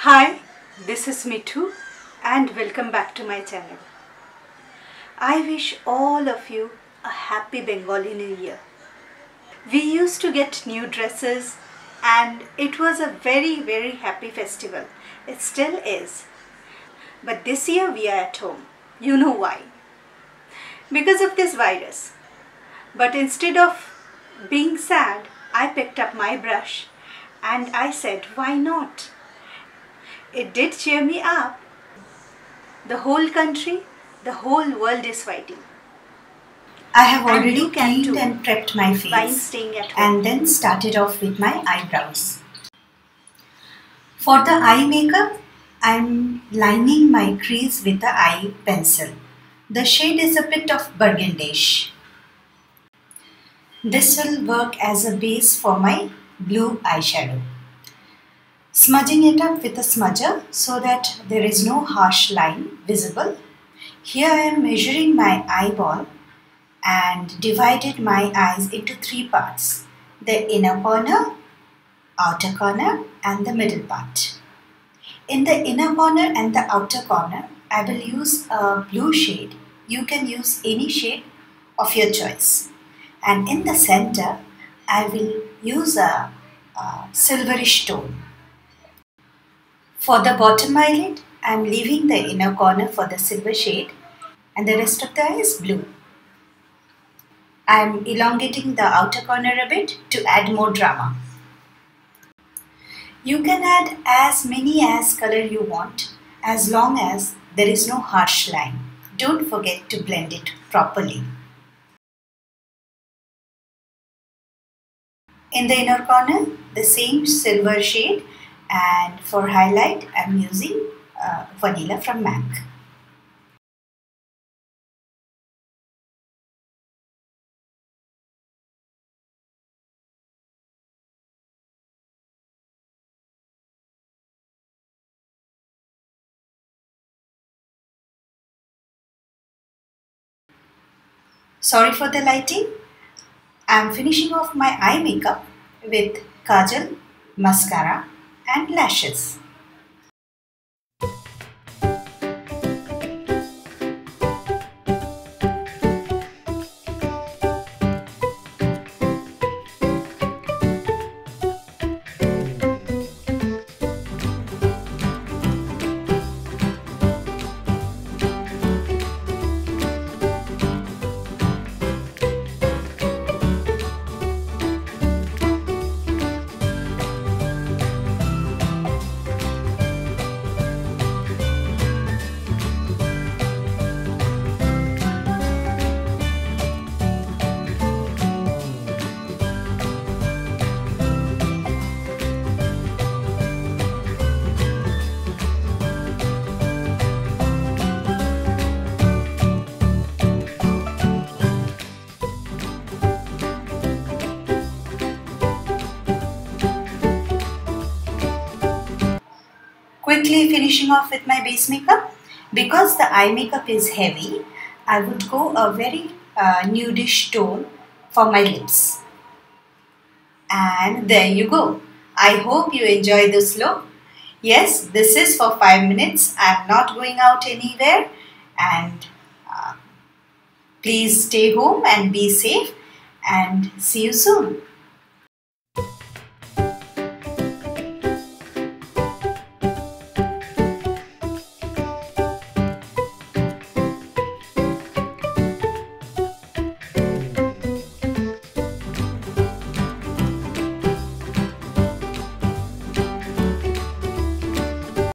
Hi, this is Mithu and welcome back to my channel. I wish all of you a happy Bengali New Year. We used to get new dresses and it was a very happy festival. It still is. But this year we are at home. You know why? Because of this virus. But instead of being sad, I picked up my brush and I said, why not? It did cheer me up. The whole country, the whole world is fighting. I have already cleaned and prepped my face staying at home. and then started off with my eyebrows. For the eye makeup, I am lining my crease with the eye pencil. The shade is a bit of burgundish. This will work as a base for my blue eyeshadow. Smudging it up with a smudger so that there is no harsh line visible. Here I am measuring my eyeball and divided my eyes into three parts: the inner corner, outer corner and the middle part. In the inner corner and the outer corner, I will use a blue shade. You can use any shade of your choice. And in the center, I will use a silverish tone. For the bottom eyelid, I am leaving the inner corner for the silver shade and the rest of the eye is blue. I am elongating the outer corner a bit to add more drama. You can add as many as color you want as long as there is no harsh line. Don't forget to blend it properly. In the inner corner, the same silver shade, and for highlight, I am using Vanilla from MAC. Sorry for the lighting. I am finishing off my eye makeup with kajal, mascara and lashes. Quickly finishing off with my base makeup. Because the eye makeup is heavy, I would go a very nudish tone for my lips. And there you go. I hope you enjoy this look. Yes, this is for 5 minutes. I am not going out anywhere. And please stay home and be safe. And see you soon.